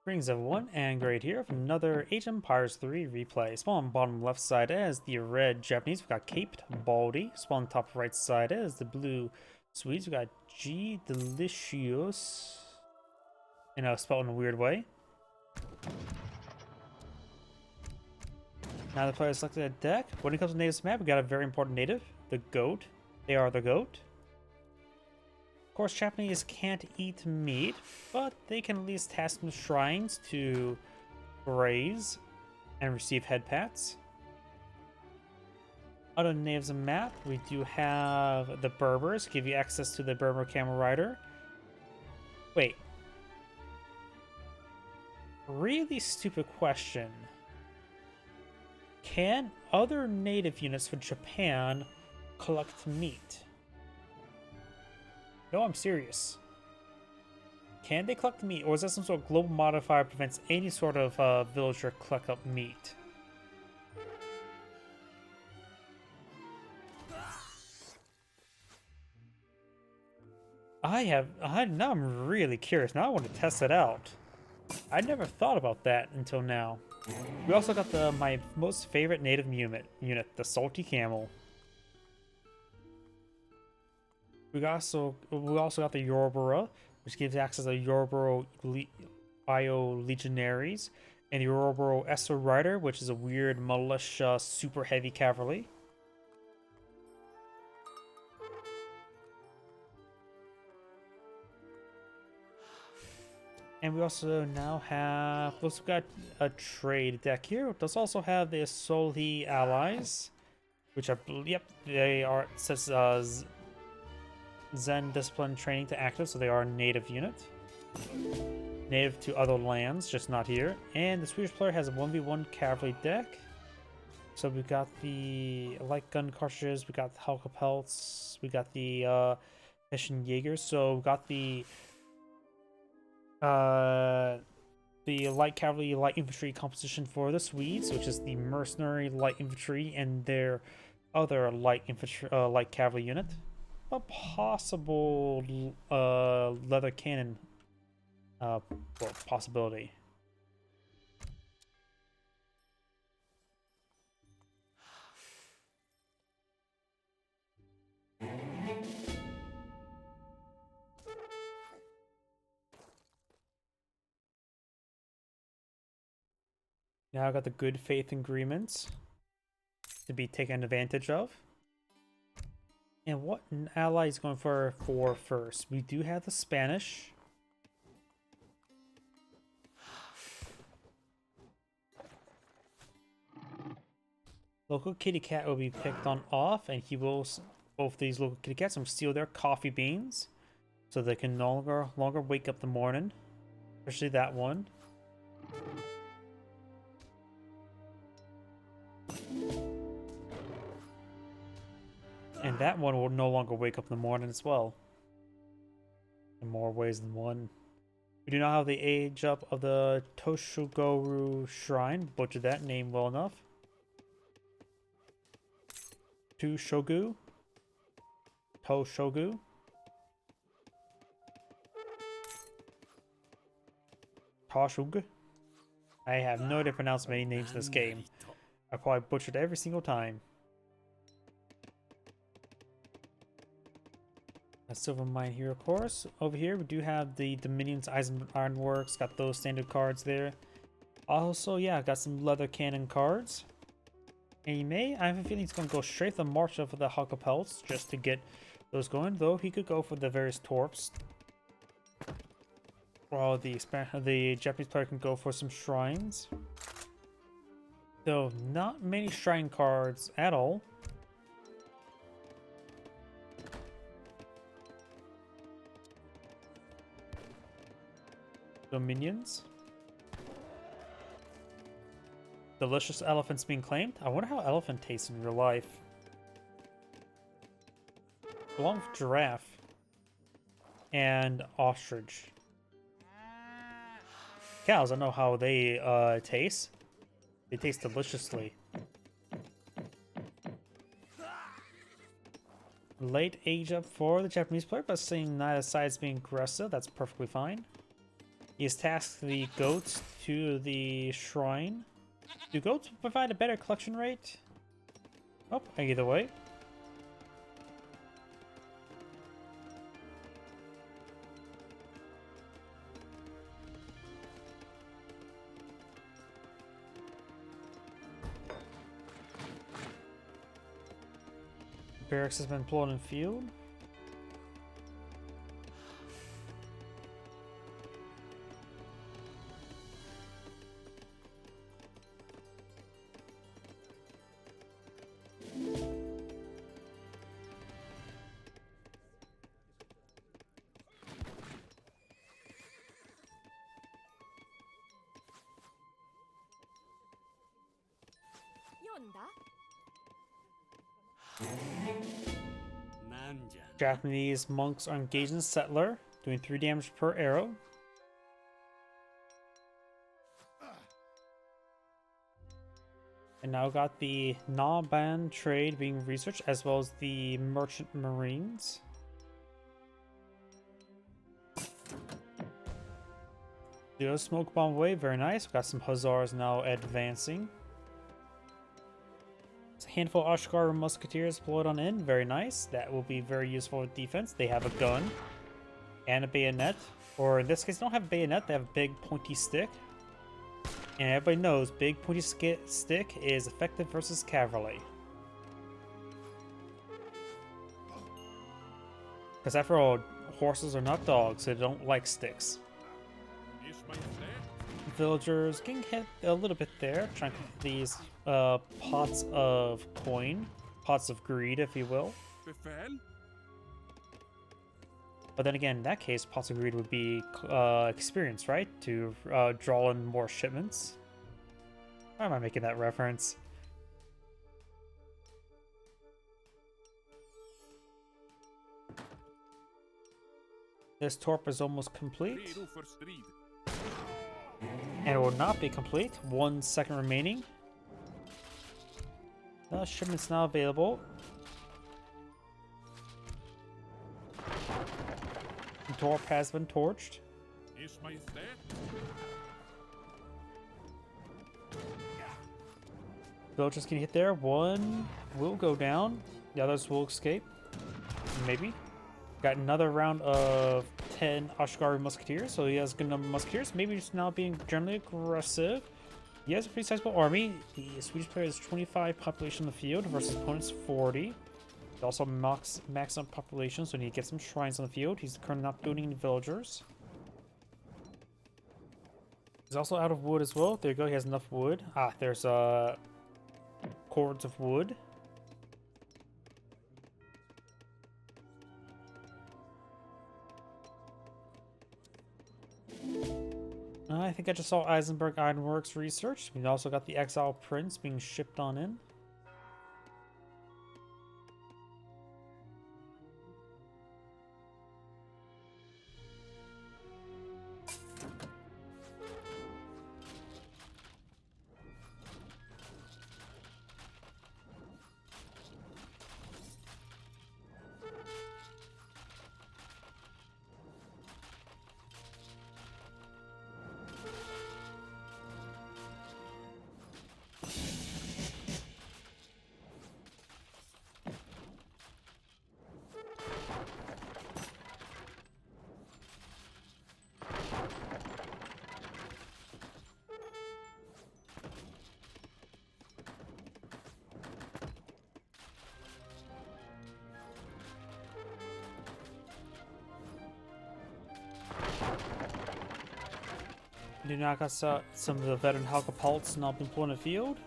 Greetings everyone, and great here from another Age of Empires 3 replay. Small on bottom left side as the red Japanese, we got capedbaldy. Small on top right side as the blue Swedes, we got gdeluciou, spelled in a weird way. Now the player selected a deck. When it comes to natives map, we got a very important native, the goat. They are the goat. Of course, Japanese can't eat meat, but they can at least have some shrines to graze and receive head pats. Other natives on map, we do have the Berbers, give you access to the Berber Camel Rider. Wait. Really stupid question. Can other native units for Japan collect meat? No, I'm serious. Can they collect meat, or is that some sort of global modifier prevents any sort of villager collect up meat? Now I'm really curious. Now I want to test it out. I never thought about that until now. We also got my most favorite native unit, the Salty Camel. We also got the Yorubara, which gives access to Yorubara Bio Legionaries, and the Yorubara Esper Rider, which is a weird militia super heavy cavalry. And we also now have, we've got a trade deck here. It does also have the Solhi allies, which are, yep, they are, it says Zen Discipline Training to active, so they are a native unit. Native to other lands, just not here. And the Swedish player has a 1v1 cavalry deck. So we got the light gun cartridges, we got the Halka pelts, we got the Hessian Jaegers. So we got the light cavalry, light infantry composition for the Swedes, which is the mercenary light infantry and their other light infantry, light cavalry unit. A possible leather cannon possibility. Now I got the good faith agreements to be taken advantage of. And what an ally is going for first? We do have the Spanish. Local kitty cat will be picked on off, and he will, both these local kitty cats will steal their coffee beans, so they can no longer wake up the morning. Especially that one. And that one will no longer wake up in the morning as well. In more ways than one. We do not have the age up of the Toshugoru Shrine. Butchered that name well enough. Toshogu. Toshug. I have no idea to pronounce many names in this game. I probably butchered every single time. A silver mine here, of course. Over here, we do have the Dominion's Ironworks. Got those standard cards there. Also, yeah, got some leather cannon cards. And I have a feeling he's going to go straight the march of the Haka Pelts just to get those going. Though he could go for the various torps. While the Japanese player can go for some shrines. Though not many shrine cards at all. Dominions. Delicious elephants being claimed. I wonder how elephant tastes in real life. Along with giraffe and ostrich. Cows, I know how they taste. They taste deliciously. Late age up for the Japanese player, but seeing neither sides being aggressive, that's perfectly fine. He's tasked the goats to the shrine. Do goats provide a better collection rate? Oh, either way. Barracks has been plowed in field. Japanese monks are engaged in the settler, doing 3 damage per arrow. And now got the Naban trade being researched, as well as the merchant marines. The smoke bomb wave, very nice. Got some hussars now advancing. A handful of Ashgar musketeers deployed on in, very nice. That will be very useful with defense. They have a gun and a bayonet, or in this case, they don't have a bayonet. They have a big pointy stick. And everybody knows big pointy stick is effective versus cavalry. Because after all, horses are not dogs, so they don't like sticks. Villagers getting hit a little bit there, trying to get these pots of coin, pots of greed, if you will. But then again, in that case, pots of greed would be experience, right? To draw in more shipments. Why am I making that reference? This torp is almost complete. And it will not be complete. 1 second remaining. The shipment's now available. The torp has been torched. Villagers can hit there. 1 will go down. The others will escape. Maybe. Got another round of 10 Ashgari musketeers, so he has a good number of musketeers. Maybe just now being generally aggressive. He has a pretty sizable army. The Swedish player has 25 population in the field versus opponent's 40. He also max out population, so he needs to get some shrines on the field. He's currently not building any villagers. He's also out of wood as well. There you go, he has enough wood. Ah, there's cords of wood. I think I just saw Eisenberg Ironworks research. We also got the Exile Prince being shipped on in. We now got some of the veteran Halkapults now been put in the field.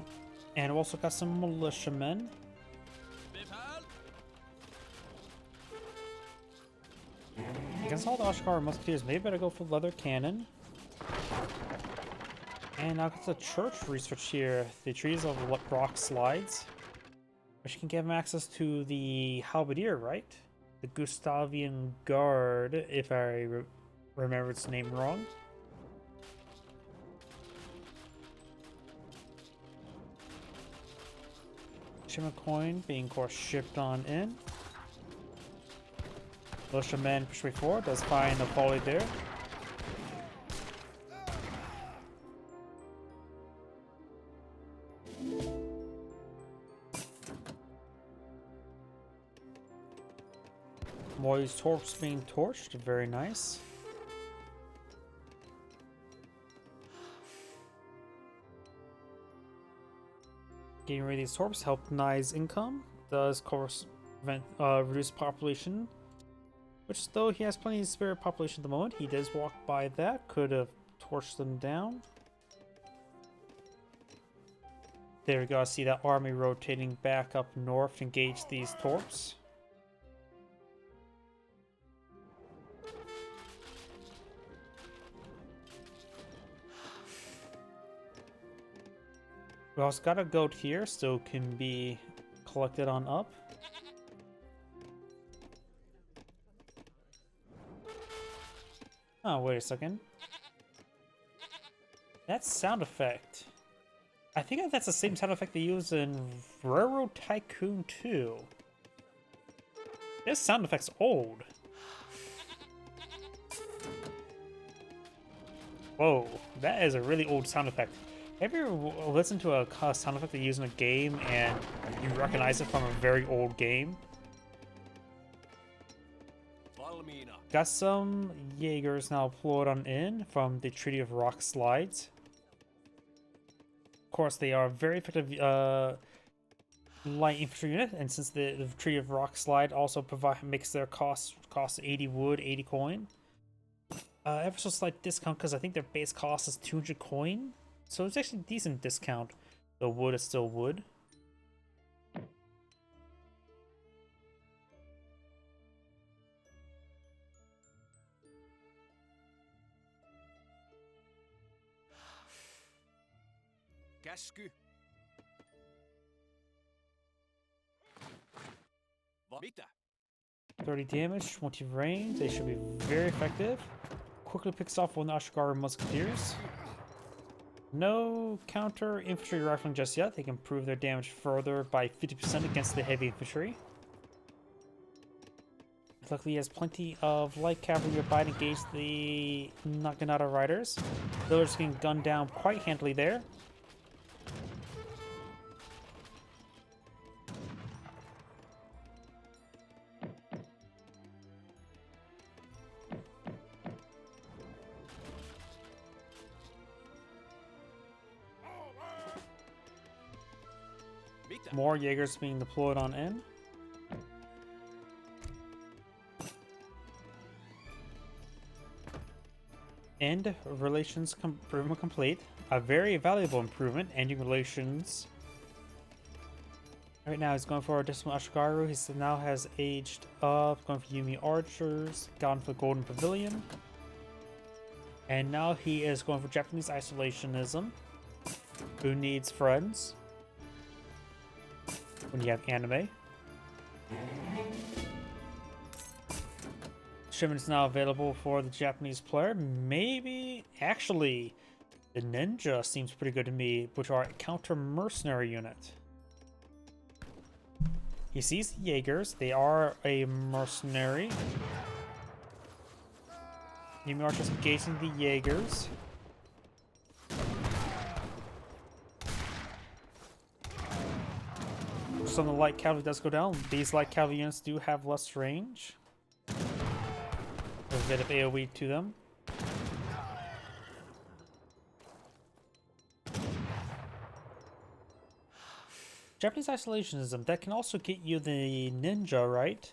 And we also got some militiamen. Against all the Ashgar musketeers, maybe better go for leather cannon. And now got the church research here. The trees of rock slides. Which can give him access to the halberdier, right? The Gustavian Guard, if I remember its name wrong. Shipment coin being, of course, shipped on in. Militiamen push way forward. Does find a volley there. More of these torps being torched. Very nice. Getting rid of these torps help Nye's income. Does, of course, prevent, reduce population. Which, though he has plenty of spare population at the moment, he does walk by that. Could have torched them down. There we go. I see that army rotating back up north to engage these torps. We also got a goat here, so can be collected on up. Oh, wait a second. That sound effect. I think that's the same sound effect they use in Railroad Tycoon 2. This sound effect's old. Whoa, that is a really old sound effect. Have you ever listened to a sound effect they use in a game and you recognize it from a very old game? Got some Jaegers now deployed on in from the Treaty of Rock Slides. Of course, they are very effective light infantry unit, and since the Treaty of Rock Slide also makes their cost 80 wood, 80 coin. Ever so slight discount because I think their base cost is 200 coin, so it's actually a decent discount. The wood is still wood. Käsky. 30 damage, 20 range. They should be very effective. Quickly picks off one Ashgar Musketeers. No counter infantry rifling just yet. They can improve their damage further by 50% against the heavy infantry. Luckily, he has plenty of light cavalry nearby to engage the Naginata riders. Those can gun down quite handily there. More Jaegers being deployed on in. End relations improvement complete. A very valuable improvement. Ending relations. Right now he's going for Decimal Ashigaru. He now has aged up. Going for Yumi Archers. Gone for Golden Pavilion. And now he is going for Japanese Isolationism. Who needs friends when you have anime? Shipment is now available for the Japanese player. Maybe, actually, the ninja seems pretty good to me, which are a counter mercenary unit. He sees the Jaegers. They are a mercenary. Yumi Archers engaging the Jaegers. Some of the light cavalry does go down. These light cavalry units do have less range. A bit of AoE to them. Japanese Isolationism, that can also get you the ninja, right?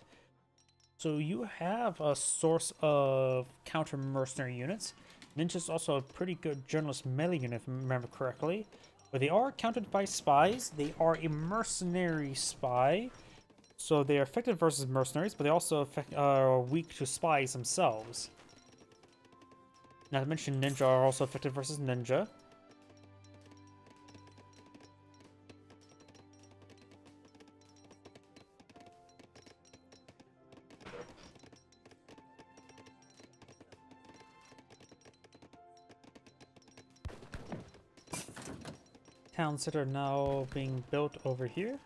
So you have a source of counter mercenary units. Ninja is also a pretty good journalist melee unit, if I remember correctly. But they are countered by spies. They are a mercenary spy. So they are effective versus mercenaries, but they also are weak to spies themselves. Not to mention ninja are also effective versus ninja. Towns that are now being built over here.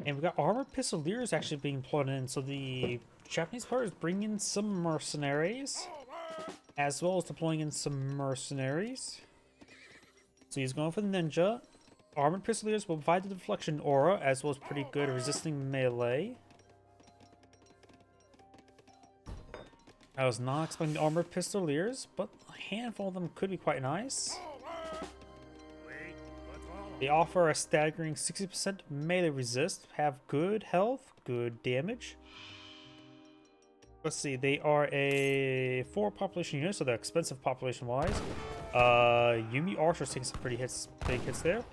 And we got armored pistoliers actually being put in, so the Japanese player is bringing in some mercenaries, as well as deploying in some mercenaries. So he's going for the ninja. Armored pistoliers will provide the deflection aura, as well as pretty good at resisting melee. I was not expecting the armored pistoliers, but a handful of them could be quite nice. They offer a staggering 60% melee resist, have good health, good damage. Let's see, they are a 4 population unit, so they're expensive population-wise. Yumi archers taking some pretty big hits there.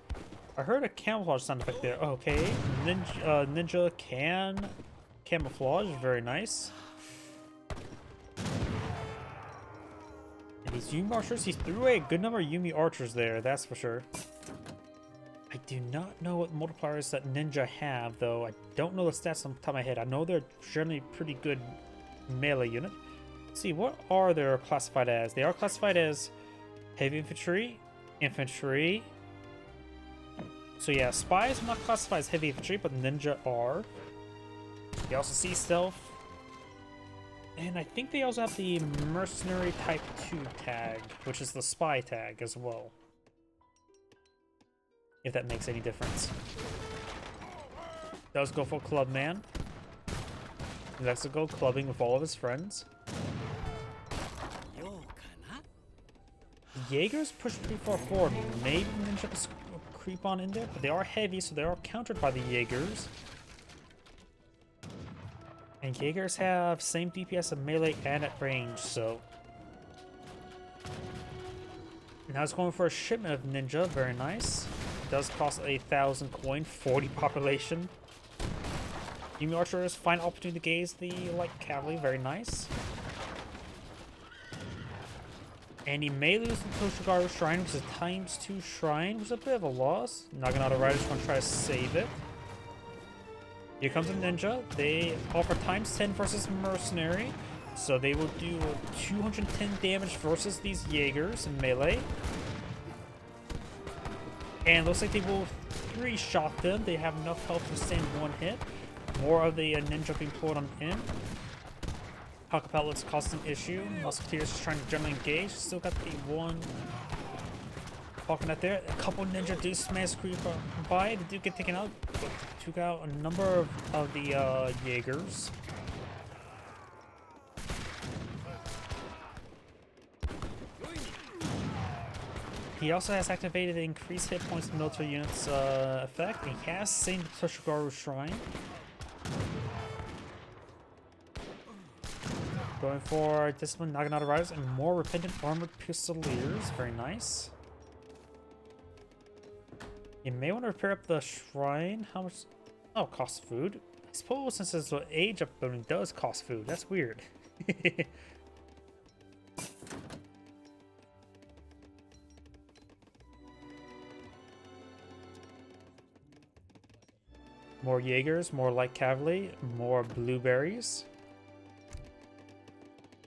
I heard a camouflage sound effect there. Okay, ninja can camouflage, very nice. And these Yumi archers, he threw a good number of Yumi archers there, that's for sure. I do not know what multipliers that ninja have, though. I don't know the stats on the top of my head. I know they're generally pretty good melee unit. Let's see, what are they classified as? They are classified as heavy infantry, infantry. So yeah, spies are not classified as heavy infantry, but ninja are. They also see stealth. And I think they also have the mercenary type 2 tag, which is the spy tag as well. If that makes any difference. Does go for Clubman. He likes to go clubbing with all of his friends. The Jaegers push pretty far forward. Maybe Ninja can creep on in there, but they are heavy, so they are countered by the Jaegers. And Jaegers have same DPS at melee and at range, so... Now it's going for a shipment of Ninja, very nice. It does cost 1,000 coin, 40 population. Yumi archers find opportunity to gaze the light cavalry, very nice. And he may lose the Toshigaru Shrine, which is a ×2 shrine, which is a bit of a loss. Naginata Riders want to try to save it. Here comes a ninja. They offer ×10 versus mercenary, so they will do 210 damage versus these Jaegers in melee. And looks like they will 3-shot them. They have enough health to stand one hit. More of the ninja being pulled on in. Pocket pellets cause some issue. Musketeers just trying to generally engage. Still got the one falconet there. A couple ninja do smash creep by. They do get taken out. But took out a number of the Jaegers. He also has activated the increased hit points military units effect. He has seen the Toshigaru Shrine. Going for Disciplined Naginata Riders and more Repentant Armored Pistoliers. Very nice. You may want to repair up the shrine. How much? Oh, costs food. I suppose since it's an age upbuilding does cost food. That's weird. More Jaegers, more light cavalry, more blueberries.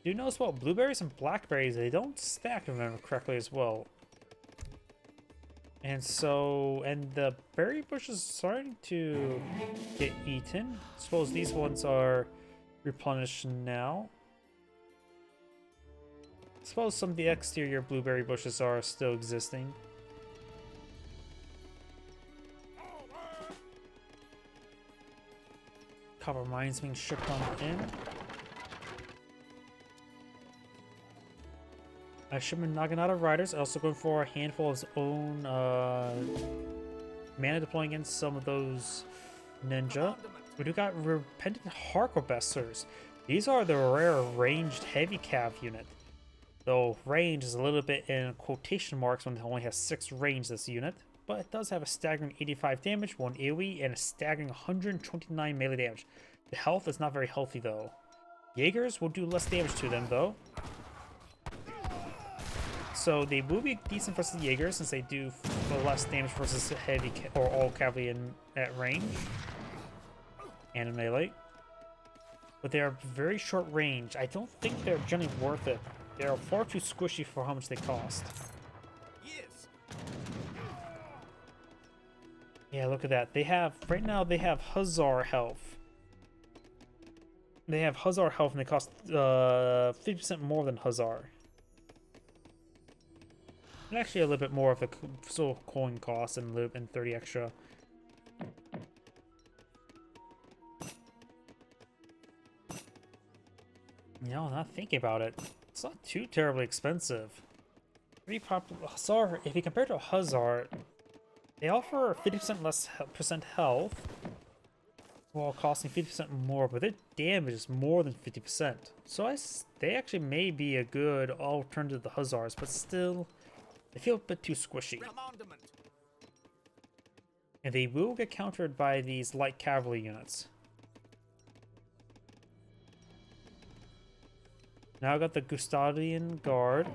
Do notice about blueberries and blackberries, they don't stack, if I remember correctly, as well. And so, and the berry bush is starting to get eaten. I suppose these ones are replenished now. I suppose some of the exterior blueberry bushes are still existing. Copper mines being shipped on in. Shipment Naginata Riders also going for a handful of his own mana deploying against some of those ninja. We do got Repentant Harquebusters. These are the rare ranged heavy cav unit. Though range is a little bit in quotation marks when it only has 6 range this unit. But it does have a staggering 85 damage, 1 AoE, and a staggering 129 melee damage. The health is not very healthy though. Jaegers will do less damage to them though. So they will be decent versus the Jaegers since they do less damage versus heavy or all cavalry at range and in melee. But they are very short range. I don't think they're generally worth it. They are far too squishy for how much they cost. Yes. Yeah, look at that. They have right now. They have Hussar health. They have Hussar health, and they cost 50% more than Hussar. And actually a little bit more of the coin cost and a little and 30 extra. You know, not thinking about it, it's not too terribly expensive. Pretty popular. Hussar, if you compare to a Hussar, they offer 50% less percent health, while costing 50% more, but their damage is more than 50%. So they actually may be a good alternative to the Hussars, but still, they feel a bit too squishy. And they will get countered by these light cavalry units. Now I got the Gustavdian Guard.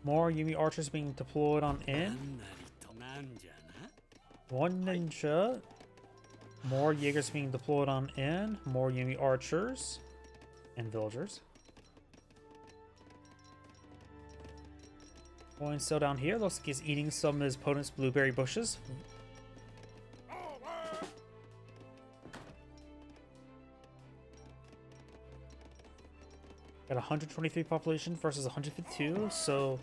More Yumi archers being deployed on in. One ninja. More Jaegers being deployed on in. More Yumi archers. And villagers. Going still down here. Looks like he's eating some of his opponent's blueberry bushes. Got 123 population versus 152, so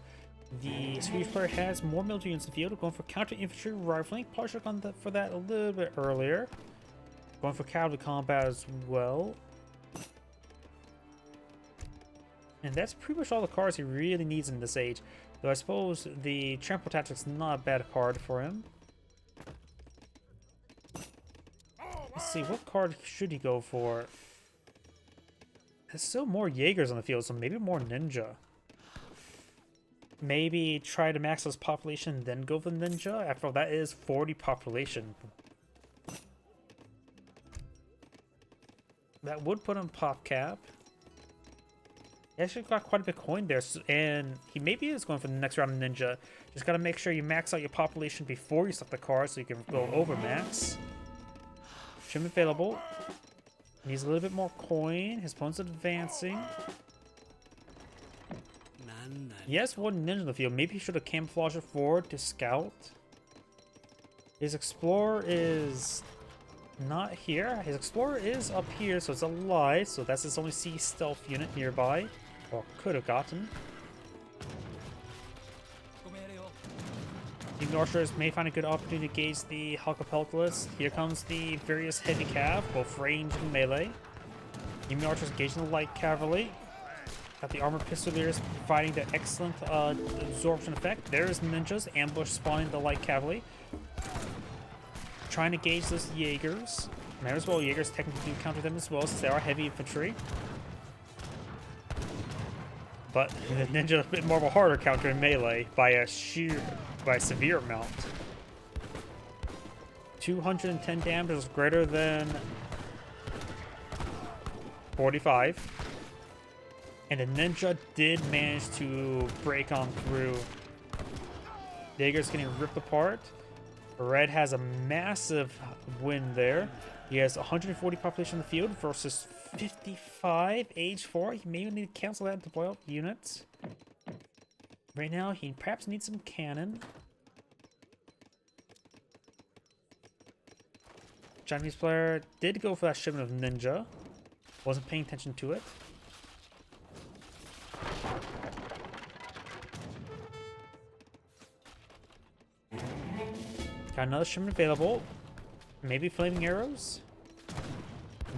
the Swedish player has more military units in the field. Going for counter infantry rifling. Probably should have gone for that a little bit earlier. Going for cavalry combat as well. And that's pretty much all the cards he really needs in this age. Though I suppose the trample tactic's not a bad card for him. Let's see, what card should he go for? There's still more Jaegers on the field, so maybe more Ninja. Maybe try to max his population, then go for Ninja. After all, that is 40 population. That would put him pop cap. He actually got quite a bit of coin there, and he maybe is going for the next round of Ninja. Just gotta make sure you max out your population before you select the card so you can go over max. Trim available. Needs a little bit more coin. His opponent's advancing. He has one ninja in the field. Maybe he should have camouflaged it forward to scout. His explorer is not here. His explorer is up here, so it's alive. So that's his only sea stealth unit nearby. Or could have gotten. The archers may find a good opportunity to gauge the Halkapelkalis. Here comes the various heavy cav, both range and melee. Enemy archers engaging the light cavalry. Got the armored pistoliers providing the excellent absorption effect. There's ninjas ambush spawning the light cavalry. Trying to gauge those Jaegers. Might as well Jaegers technically do counter them as well since they are heavy infantry. But the ninja a bit more of a harder counter in melee by a severe amount. 210 damage is greater than 45. And the ninja did manage to break on through. Jaeger's getting ripped apart. Red has a massive win there. He has 140 population in the field versus 55 age 4. He may need to cancel that and deploy out units. Right now, he perhaps needs some cannon. Chinese player did go for that shipment of ninja. Wasn't paying attention to it. Got another shipment available. Maybe flaming arrows?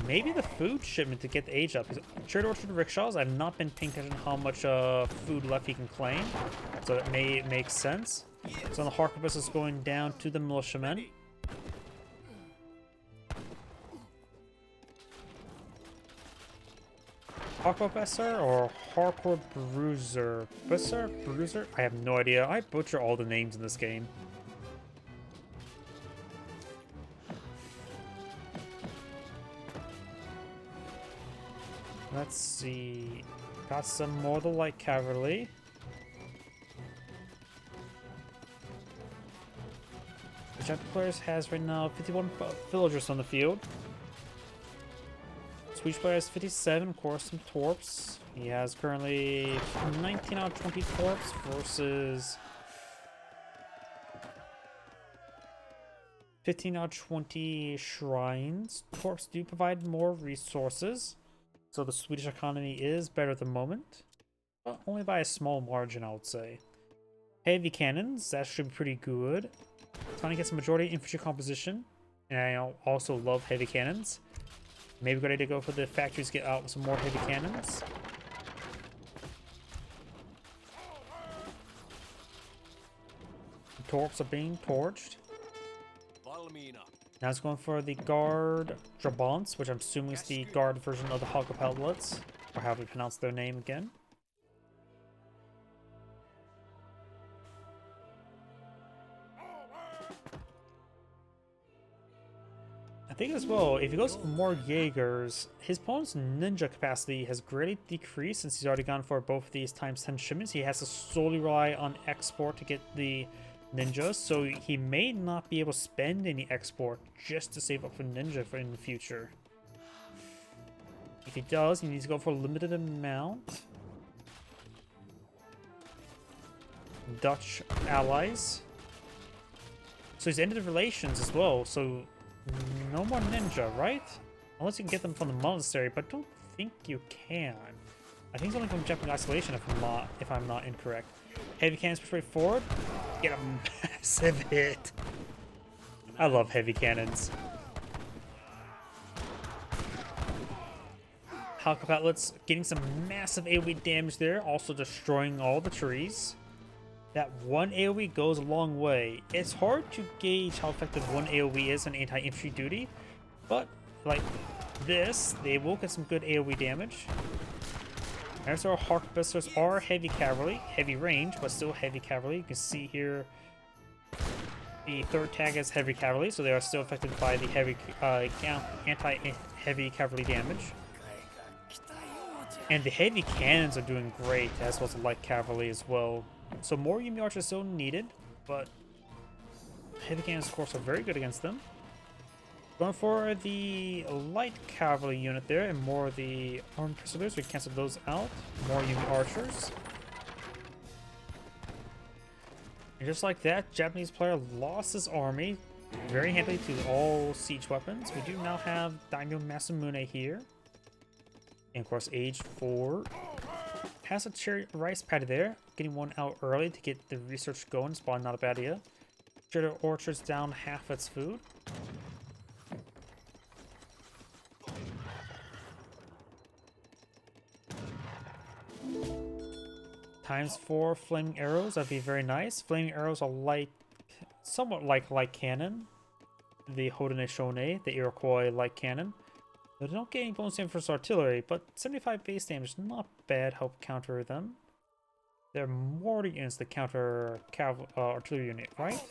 Maybe the food shipment to get the age up. Trade orchard rickshaws. I've not been paying attention to how much food left he can claim. So it may make sense. So the harquebus is going down to the militiamen. Harquebusser or Harcourt Bruiser? Bruiser? I have no idea. I butcher all the names in this game. Let's see. Got some more of the light cavalry. The Jet Players has right now 51 villagers on the field. Swedish player has 57, of course, some torps. He has currently 19 out of 20 torps versus 15 out of 20 shrines. Torps do provide more resources. So the Swedish economy is better at the moment, but only by a small margin, I would say. Heavy cannons, that should be pretty good. Trying to get some majority infantry composition, and I also love heavy cannons. Maybe good idea to go for the factories, get out with some more heavy cannons. The torps are being torched. Now it's going for the guard Drabants, which I'm assuming is the guard version of the capedbalds, or however you pronounce their name again. I think as well, if he goes for more Jaegers, his opponent's ninja capacity has greatly decreased since he's already gone for both of these times 10 shipments. He has to solely rely on export to get the ninjas, so he may not be able to spend any export just to save up for ninja for in the future. If he does, he needs to go for a limited amount. Dutch allies. So he's ended the relations as well, so no more ninja, right? Unless you can get them from the monastery, but I don't think you can. I think it's only from Japanese isolation if I'm not incorrect. Heavy cannons straight forward. Get a massive hit. I love heavy cannons. Capedbalds getting some massive AoE damage there, also destroying all the trees. That one AoE goes a long way. It's hard to gauge how effective one AoE is on anti-infantry duty, but like this, they will get some good AoE damage. As our harquebusiers are heavy cavalry, heavy range, but still heavy cavalry. You can see here the third tag is heavy cavalry, so they are still affected by the heavy anti-heavy cavalry damage. And the heavy cannons are doing great, as well as the light cavalry as well. So more Yumi archers still needed, but heavy cannons, of course, are very good against them. Going for the light cavalry unit there, and more of the armed pursuers. We cancel those out. More Yumi archers. And just like that, Japanese player lost his army very handily to all siege weapons. We do now have Daimyo Masamune here. And of course, age 4. Has a cherry rice paddy there. Getting one out early to get the research going. It's probably not a bad idea. Cherry orchard's down half its food. ×4 flaming arrows, that'd be very nice. Flaming arrows are like, somewhat like light cannon. The Hodone Shone, the Iroquois light cannon. They don't get any bonus damage for artillery, but 75 base damage is not bad, help counter them. They're more units that counter artillery unit, right?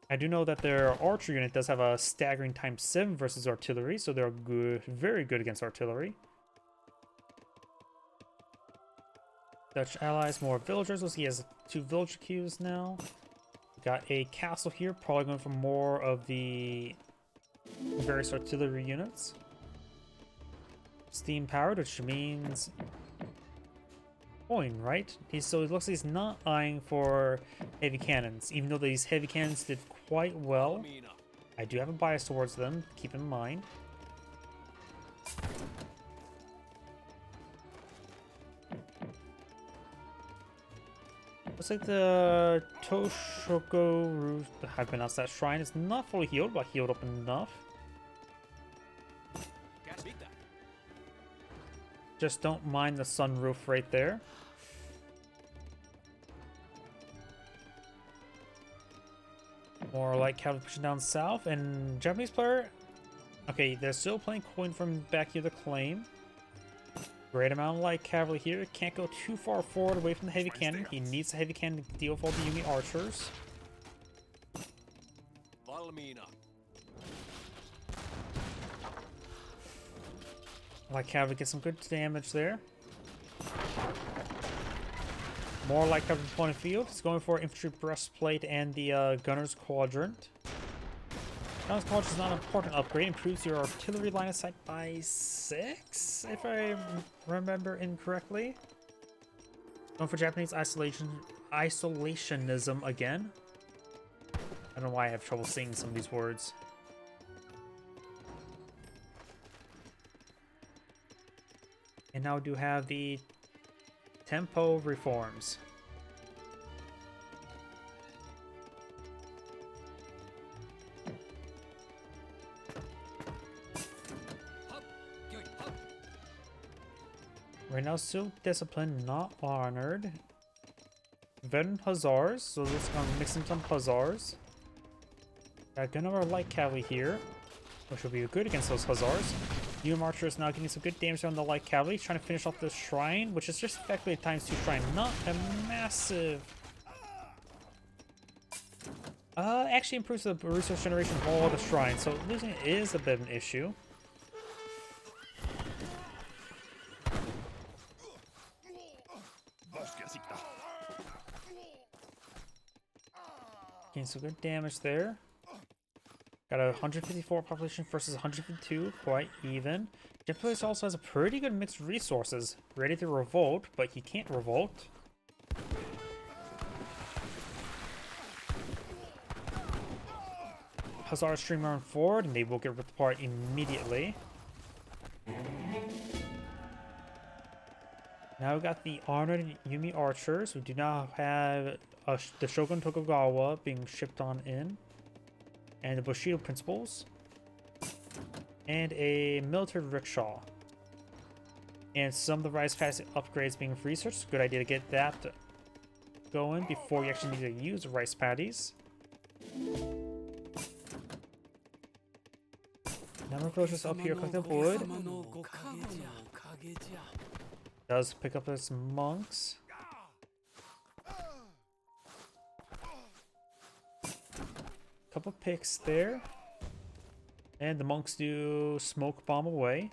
I do know that their archer unit does have a staggering ×7 versus artillery, so they're good, very good against artillery. Dutch allies, more villagers. Let's see, he has 2 villager queues now. Got a castle here, probably going for more of the various artillery units. Steam powered, which means coin, right? So it looks like he's not eyeing for heavy cannons, even though these heavy cannons did quite well. I do have a bias towards them, keep in mind. Looks like the Toshoku, how to pronounce that shrine, is not fully healed, but healed up enough. Just don't mind the sunroof right there. More light cavalry pushing down south, and Japanese player. Okay, they're still playing coin from back here to claim. Great amount of light cavalry here. Can't go too far forward away from the heavy cannon. He needs the heavy cannon to deal with all the Yumi archers. Light cavalry gets some good damage there. More light cavalry point of field. He's going for infantry breastplate and the gunner's quadrant. Gunner's quadrant is not an important upgrade. Improves your artillery line of sight by 6, if I remember incorrectly. Going for Japanese isolationism again. I don't know why I have trouble saying some of these words. And now we do have the tempo reforms. Right now, still discipline, not honored. Veteran hussars, so let's mix in some hussars. Got a good number of light cavalry here, which will be good against those hussars. New archer is now getting some good damage on the light cavalry, trying to finish off the shrine, which is just effectively a ×2 shrine, not a massive. Actually improves the resource generation of all the shrines, so losing it is a bit of an issue. Getting some good damage there. Got a 154 population versus 152, quite even. Jetplace also has a pretty good mixed resources. Ready to revolt, but he can't revolt. Hussar stream forward, and they will get ripped apart immediately. Now we got the honored Yumi archers, who do not have the Shogun Tokugawa being shipped on in, and the Bushido principles, and a military rickshaw, and some of the rise pass upgrades being researched. Good idea to get that going before you actually need to use rice patties. Number of villagers up here collecting wood. Does pick up its monks. Couple picks there. And the monks do smoke bomb away.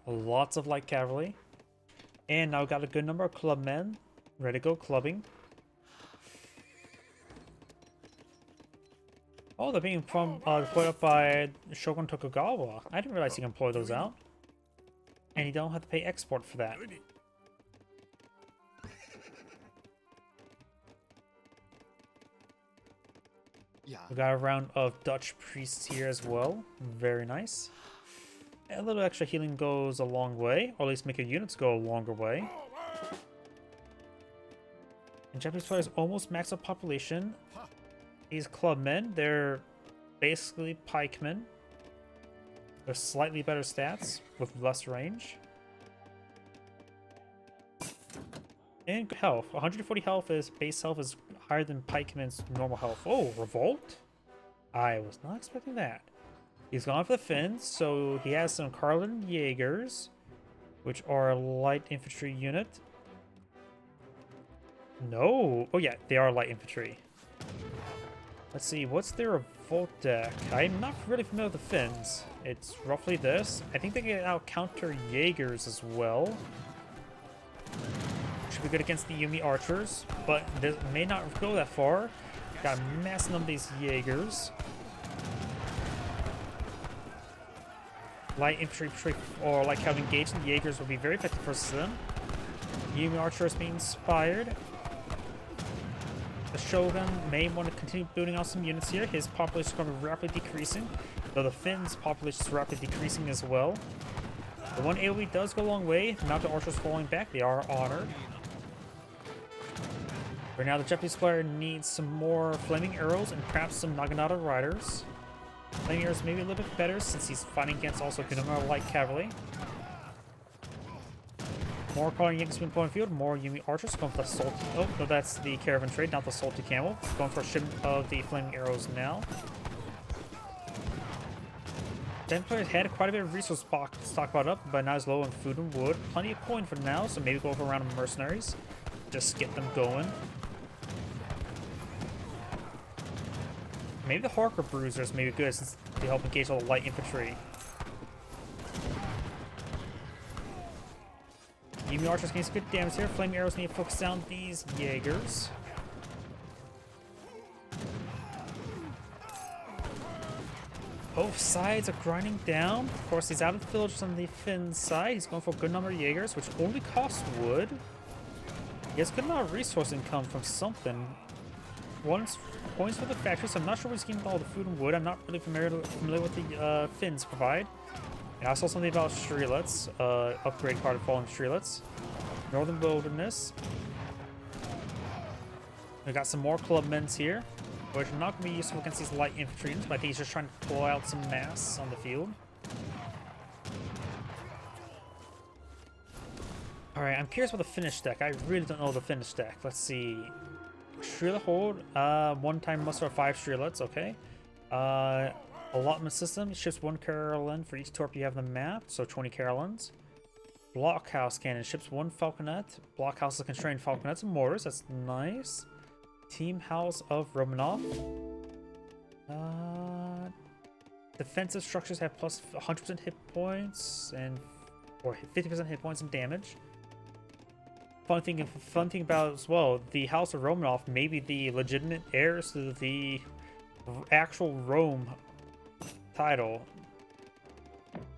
Lots of light cavalry. And now got a good number of clubmen ready to go clubbing. Oh, they're being deployed up by Shogun Tokugawa. I didn't realize you can employ those out. And you don't have to pay export for that. We got a round of Dutch priests here as well. Very nice. A little extra healing goes a long way, or at least make your units go a longer way. And Japanese players almost max out population. These clubmen, they're basically pikemen. They're slightly better stats with less range. And health. 140 health is base health is higher than pikemen's normal health. Oh, revolt? I was not expecting that. He's gone for the Finns, so he has some Carlin Jaegers, which are a light infantry unit. No. Oh yeah, they are light infantry. Let's see, what's their revolt deck? I'm not really familiar with the Finns. It's roughly this. I think they can out counter Jaegers as well. Should be good against the Yumi archers, but this may not go that far. Got a massive number of these Jaegers. Light infantry or like having engaged in Jaegers will be very effective versus them. Yumi archers being inspired. The Shogun may want to continue building out some units here. His population is going to be rapidly decreasing, though the Finns' population is rapidly decreasing as well. The one AoE does go a long way. Now the archers falling back, they are honored. Right now the Japanese player needs some more flaming arrows and perhaps some Naginata riders. Flaming arrows may be a little bit better since he's fighting against also Kunama light cavalry. More calling Yankees being point field, more Yumi archers going for the salty. Oh, no, that's the caravan trade, not the salty camel. Going for a shipment of the flaming arrows now. Japanese players had quite a bit of resource stockpiled up, but not as low on food and wood. Plenty of coin for now, so maybe go for a round of mercenaries. Just get them going. Maybe the Harker Bruisers may be good since they help engage all the light infantry. Yumi archers getting some good damage here. Flaming arrows need to focus down these Jaegers. Both sides are grinding down. Of course, he's out of the village on the Finn side. He's going for a good number of Jaegers, which only cost wood. He has good amount of resource income from something. One's points for the factory, so I'm not sure what he's getting with all the food and wood. I'm not really familiar with the Finns provide. And I saw something about streetlets, upgrade card of fallen streetlets. Northern Wilderness. We got some more clubmen here, which are not going to be useful against these light infantry units, but I think he's just trying to pull out some mass on the field. Alright, I'm curious about the finish deck. I really don't know the finish deck. Let's see. Streetlet hold, one-time muster of 5 streetlets, okay. Allotment system, ships 1 Carolyn for each torp you have on the map, so 20 Carolyns. Blockhouse cannon, ships 1 falconet. Blockhouses constrain falconets and mortars, that's nice. Team House of Romanov. Defensive structures have plus 100% hit points and or 50% hit points and damage. Fun thing about it as well, the House of Romanov may be the legitimate heirs to the actual Rome title,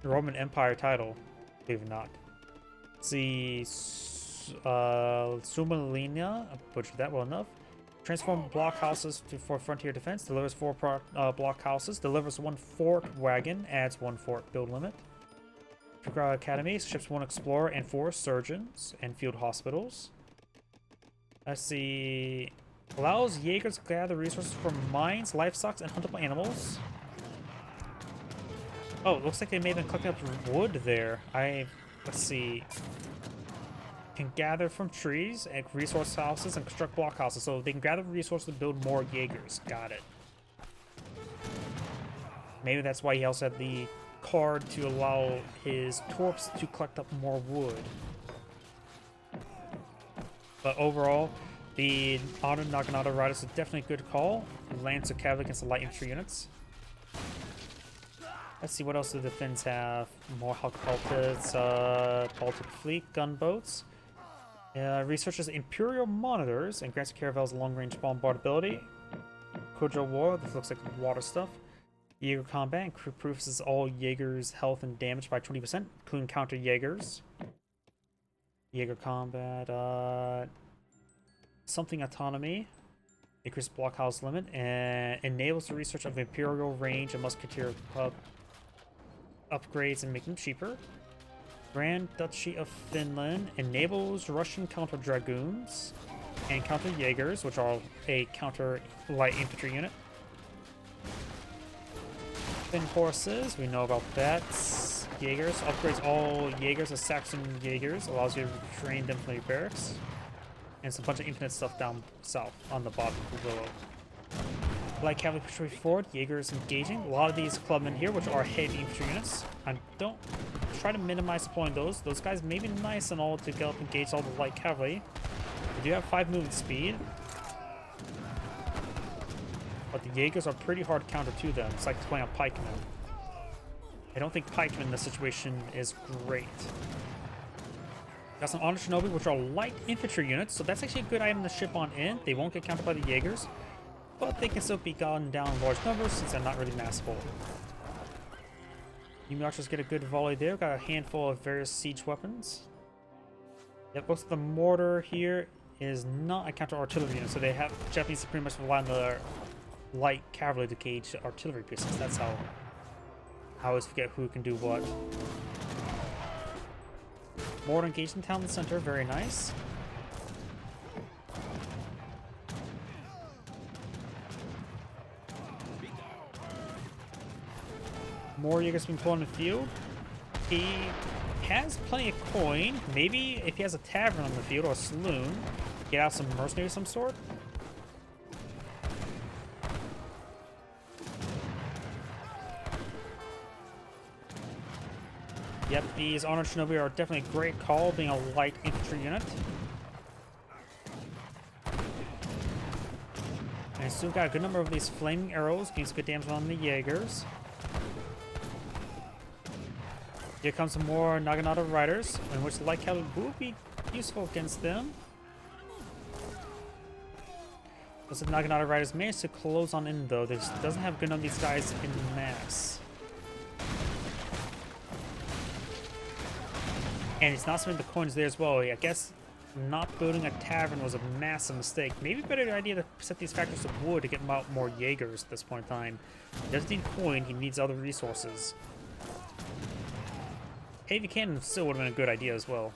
the Roman Empire title, believe it or not. Let's see, Sumalina, I butchered that well enough. Transform blockhouses for frontier defense. Delivers 4 blockhouses. Delivers 1 fort wagon. Adds 1 fort build limit. Academy ships 1 explorer and 4 surgeons and field hospitals. Let's see. Allows Jaegers to gather resources from mines, livestock, and huntable animals. Oh, it looks like they may have been collecting up wood there. Let's see. Can gather from trees and resource houses and construct blockhouses, so they can gather resources to build more Jaegers. Got it. Maybe that's why he also had the card to allow his torps to collect up more wood. But overall, the Auto Naginata Riders is definitely a good call. Lancer Cavalry against the light infantry units. Let's see, what else do the Finns have? More Halkapaltas, Baltic Fleet, gunboats. Researches Imperial Monitors and grants caravels long-range bombardability. Kudra War, this looks like water stuff. Jaeger Combat improves all Jaegers' health and damage by 20%, including counter Jaegers. Jaeger Combat, something Autonomy, increases blockhouse limit, and enables the research of Imperial range and musketeer upgrades and make them cheaper. Grand Duchy of Finland enables Russian counter dragoons and counter Jaegers, which are a counter light infantry unit. Finn horses, we know about that. Jaegers upgrades all Jaegers as Saxon Jaegers, allows you to train them from your barracks. And it's a bunch of infinite stuff down south on the bottom of the willow. Light cavalry push forward, Jaegers engaging. A lot of these clubmen here, which are heavy infantry units. I don't try to minimize deploying those. Those guys may be nice and all to go up and engage all the light cavalry. They do have 5 movement speed. But the Jaegers are pretty hard to counter to them. It's like playing on pikemen. I don't think pikemen in this situation is great. Got some Honor Shinobi, which are light infantry units, so that's actually a good item to ship on in. They won't get countered by the Jaegers, but they can still be gotten down in large numbers since they're not really massable. Enemy archers get a good volley there. Got a handful of various siege weapons. Yep, looks like the mortar here is not a counter artillery unit, so they have Japanese to pretty much rely on the light cavalry to gauge artillery pieces. That's how I always forget who can do what. Mortar engaged in town center, very nice. More Jaegers being pulled in the field. He has plenty of coin. Maybe if he has a tavern on the field or a saloon, get out some mercenaries of some sort. Yep, these Honored Shinobi are definitely a great call, being a light infantry unit. And still got a good number of these flaming arrows, getting some good damage on the Jaegers. Here comes some more Naginata Riders, in which the light cavalry will be useful against them. Those Naginata Riders managed to close on in though. This doesn't have good on these guys in mass. And it's not spending the coins there as well. I guess not building a tavern was a massive mistake. Maybe a better idea to set these factories of wood to get out more Jaegers at this point in time. He doesn't need coin, he needs other resources. Heavy cannon still would have been a good idea as well.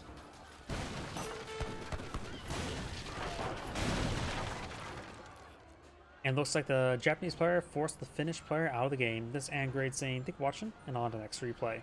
And looks like the Japanese player forced the Finnish player out of the game. This and grade saying, "Thank you for watching," and on to the next replay.